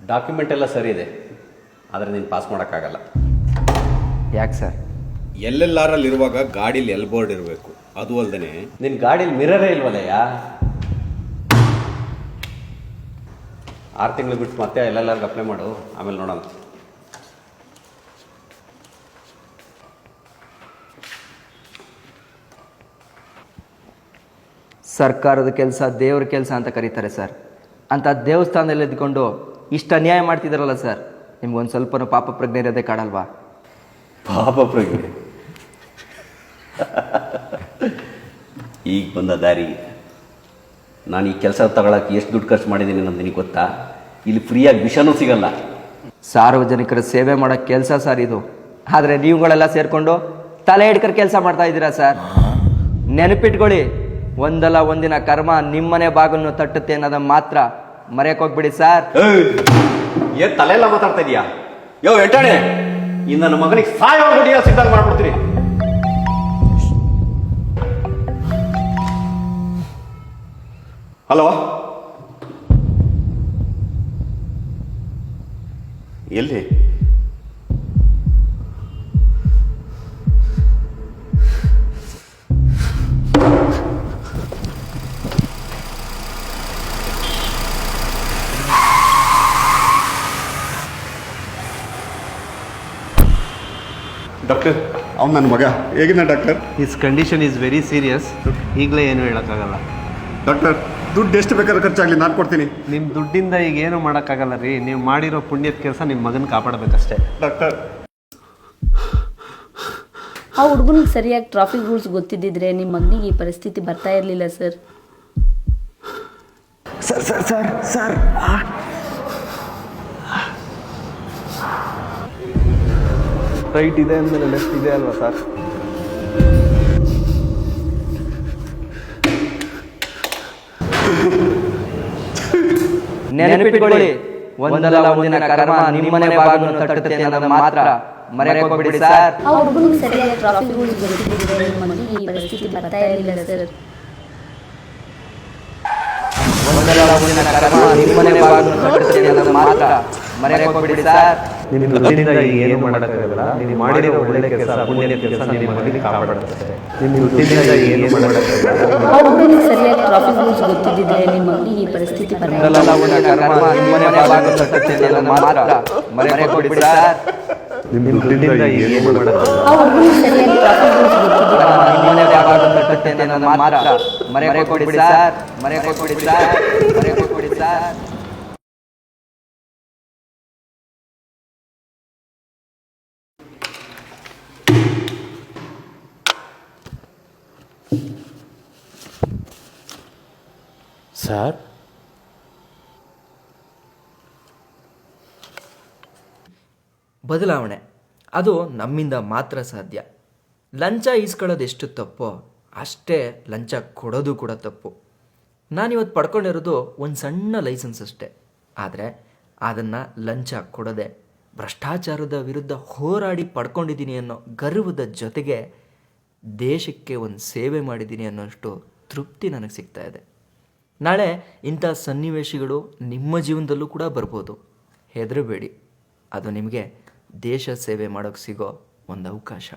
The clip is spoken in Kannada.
ಡಾಕ್ಯುಮೆಂಟ್ ಎಲ್ಲ ಸರಿ ಇದೆ, ಆದರೆ ನೀನು ಪಾಸ್ ಮಾಡೋಕ್ಕಾಗಲ್ಲ. ಯಾಕೆ ಸರ್? ಎಲ್ಲೆಲ್ಲಾರಲ್ಲಿರುವಾಗ ಗಾಡೀಲಿ ಎಲ್ ಬೋರ್ಡ್ ಇರಬೇಕು. ಅದು ಅಲ್ಲದೆ ನಿನ್ನ ಗಾಡೀಲಿ ಮಿರರೇ ಇಲ್ವಲ್ಲಯ್ಯ. 6 ತಿಂಗಳು ಬಿಟ್ಟು ಮತ್ತೆ ಎಲ್ಲೆಲ್ಲರಿಗೂ ಅಪ್ಲೈ ಮಾಡು, ಆಮೇಲೆ ನೋಡೋಣ. ಸರ್ಕಾರದ ಕೆಲಸ ದೇವ್ರ ಕೆಲಸ ಅಂತ ಕರೀತಾರೆ ಸರ್. ಅಂಥ ದೇವಸ್ಥಾನದಲ್ಲಿ ಇದ್ಕೊಂಡು ಇಷ್ಟು ಅನ್ಯಾಯ ಮಾಡ್ತಿದ್ದಾರಲ್ಲ ಸರ್, ನಿಮ್ಗೊಂದು ಸ್ವಲ್ಪನೂ ಪಾಪ ಪ್ರಜ್ಞೆ ಇರೋದೇ ಕಾಡಲ್ವಾ? ಪಾಪ ಪ್ರಜ್ಞೆ ಈಗ ಬಂದ ದಾರಿ. ನಾನು ಈ ಕೆಲಸ ತಗೊಳಕ್ಕೆ ಎಷ್ಟು ದುಡ್ಡು ಖರ್ಚು ಮಾಡಿದ್ದೀನಿ ಅನ್ನೋದು ನಿನಗೆ ಗೊತ್ತಾ? ಇಲ್ಲಿ ಫ್ರೀಯಾಗಿ ವಿಷನೂ ಸಿಗಲ್ಲ. ಸಾರ್ವಜನಿಕರ ಸೇವೆ ಮಾಡೋ ಕೆಲಸ ಸರ್ ಇದು. ಆದರೆ ನೀವುಗಳೆಲ್ಲ ಸೇರಿಕೊಂಡು ತಲೆ ಹಿಡ್ಕರ್ ಕೆಲಸ ಮಾಡ್ತಾ ಇದ್ದೀರಾ ಸರ್. ನೆನಪಿಟ್ಕೊಳ್ಳಿ, ಒಂದಲ್ಲ ಒಂದಿನ ಕರ್ಮ ನಿಮ್ಮನೆ ಬಾಗಿಲನ್ನು ತಟ್ಟುತ್ತೆ ಅನ್ನೋದನ್ನ ಮಾತ್ರ ಮರೆಯಕ್ಕೆ ಹೋಗ್ಬಿಡಿ ಸರ್. ಏನು ತಲೆಯೆಲ್ಲ ಮಾತಾಡ್ತಾ ಇದೀಯಾ? ಯೋ ಎಂಟಾಣೆ, ಇನ್ನು ನನ್ನ ಮಗನಿಗೆ ಸಾಯೋಡಿಯೋ ಸಿದ್ಧಾಂತ ಮಾಡ್ಬಿಡ್ತೀನಿ. ಹಲೋ, ಎಲ್ಲಿ? ಡಾಕ್ಟರ್, ಅವ್ನು ನನ್ನ ಮಗ ಹೇಗಿದ್ದ doctor? His condition is very serious. ಈಗಲೇ ಏನು ಹೇಳೋಕ್ಕಾಗಲ್ಲ ಡಾಕ್ಟರ್, ದುಡ್ಡು ಎಷ್ಟು ಬೇಕಾದ್ರೂ ಖರ್ಚಾಗಲಿ, ನಾನು ಕೊಡ್ತೀನಿ. ನಿಮ್ಮ ದುಡ್ಡಿಂದ ಈಗ ಏನು ಮಾಡೋಕ್ಕಾಗಲ್ಲ ರೀ. ನೀವು ಮಾಡಿರೋ ಪುಣ್ಯದ ಕೆಲಸ ನಿಮ್ಮ ಮಗನ ಕಾಪಾಡಬೇಕಷ್ಟೇ. ಡಾಕ್ಟರ್, ಆ ಹುಡುಗನಿಗೆ ಸರಿಯಾಗಿ ಟ್ರಾಫಿಕ್ ರೂಲ್ಸ್ ಗೊತ್ತಿದ್ದಿದ್ರೆ ನಿಮ್ಮ ಮಗನಿಗೆ ಈ ಪರಿಸ್ಥಿತಿ ಬರ್ತಾ ಇರಲಿಲ್ಲ sir. Sir sir sir sir right ಇದೆ ಅಂದಮೇಲೆ ಲೆಫ್ಟ್ ಇದೆ ಅಲ್ವಾ ಸರ್? ನೆನಪಿಟ್ಕೊಳ್ಳಿ, ಒಂದಲ್ಲ ಒಂದಿನ ಕರ್ಮ ನಿಮ್ಮನೆ ಬಾಗಿಲನ್ನು ತಟ್ಟುತ್ತೆ ಅನ್ನೋದನ್ನ ಮಾತ್ರ ಮರೆಯಕ್ಕೆ ಹೋಗ್ಬಿಡಿ ಸರ್. ಆ ಹುಡುಗನಿಗೆ ಸರಿಯಾಗಿ ಟ್ರಾಫಿಕ್ ರೂಲ್ಸ್ ಗೊತ್ತಿದ್ದಿದ್ರೆ ನಿಮ್ಮ ಮಗನಿಗೆ ಈ ಪರಿಸ್ಥಿತಿ ಬರ್ತಾ ಇರಲಿಲ್ಲ ಸರ್. ಒಂದಲ್ಲ ಒಂದಿನ ಕರ್ಮ ನಿಮ್ಮನೆ ಬಾಗಿಲನ್ನು ತಟ್ಟುತ್ತೆ ಅನ್ನೋದನ್ನ ಮಾತ್ರ ಮರೆಯಕ್ಕೆ ಹೋಗ್ಬಿಡಿ ಸರ್. ನಿಮ್ಮ ದುಡ್ಡಿಂದ ಈಗ ಏನು ಮಾಡೋಕ್ಕಾಗಲ್ಲ. ನೀವು ಮಾಡಿರೋ ಒಳ್ಳೆ ಕೆಲಸ ಪುಣ್ಯದ ಕೆಲಸ ನಿಮ್ಮ ಮಗನಿಗೆ ಕಾಪಾಡುತ್ತೆ. ನಿಮ್ಮ ದುಡ್ಡಿಂದ ಏನು ಮಾಡೋಕ್ಕಾಗಲ್ಲ. ಆ ಹುಡುಗನಿಗೆ ಸರಿಯಾಗಿ ಟ್ರಾಫಿಕ್ ರೂಲ್ಸ್ ಗೊತ್ತಿದ್ದಿದ್ರೆ ನಿಮ್ಮ ಮಗನಿಗೆ ಈ ಪರಿಸ್ಥಿತಿ ಬರ್ತಾ ಒಂದಲ್ಲ ಒಂದಿನ ಕರ್ಮ ನಿಮ್ಮನೆ ಬಾಗಿಲನ್ನು ತಟ್ಟುತ್ತೆ ಅನ್ನೋದನ್ನ ಮಾತ್ರ ಮರೆಯಕ್ಕೆ ಹೋಗ್ಬಿಡಿ ಸರ್. ನಿಮ್ಮ ದುಡ್ಡಿಂದ ಏನು ಮಾಡೋಕ್ಕಾಗಲ್ಲ. ಆ ಹುಡುಗನಿಗೆ ಸರಿಯಾಗಿ ಟ್ರಾಫಿಕ್ ರೂಲ್ಸ್ ಗೊತ್ತಿದ್ದಿದ್ರೆ ನಿಮ್ಮನೆ ಬಾಗಿಲನ್ನು ತಟ್ಟುತ್ತೆ ಅನ್ನೋದನ್ನ ಮಾತ್ರ ಮರೆಯಕ್ಕೆ ಹೋಗ್ಬಿಡಿ ಸರ್. ಮರೆಯಕ್ಕೆ ಹೋಗ್ಬಿಡಿ ಸರ್. ಮರೆಯಕ್ಕೆ ಹೋಗ್ಬಿಡಿ ಸರ್. ಸರ್, ಬದಲಾವಣೆ ಅದು ನಮ್ಮಿಂದ ಮಾತ್ರ ಸಾಧ್ಯ. ಲಂಚ ಈಸ್ಕೊಳ್ಳೋದು ಎಷ್ಟು ತಪ್ಪೋ ಅಷ್ಟೇ ಲಂಚ ಕೊಡೋದು ಕೂಡ ತಪ್ಪು. ನಾನಿವತ್ತು ಪಡ್ಕೊಂಡಿರೋದು ಒಂದು ಸಣ್ಣ ಲೈಸೆನ್ಸ್ ಅಷ್ಟೇ. ಆದರೆ ಅದನ್ನು ಲಂಚ ಕೊಡದೆ ಭ್ರಷ್ಟಾಚಾರದ ವಿರುದ್ಧ ಹೋರಾಡಿ ಪಡ್ಕೊಂಡಿದ್ದೀನಿ ಅನ್ನೋ ಗರ್ವದ ಜೊತೆಗೆ ದೇಶಕ್ಕೆ ಒಂದು ಸೇವೆ ಮಾಡಿದ್ದೀನಿ ಅನ್ನೋಷ್ಟು ತೃಪ್ತಿ ನನಗೆ ಸಿಗ್ತಾ ಇದೆ. ನಾಳೆ ಇಂಥ ಸನ್ನಿವೇಶಗಳು ನಿಮ್ಮ ಜೀವನದಲ್ಲೂ ಕೂಡ ಬರ್ಬೋದು. ಹೆದರಬೇಡಿ, ಅದು ನಿಮಗೆ ದೇಶ ಸೇವೆ ಮಾಡೋಕ್ಕೆ ಸಿಗೋ ಒಂದು ಅವಕಾಶ.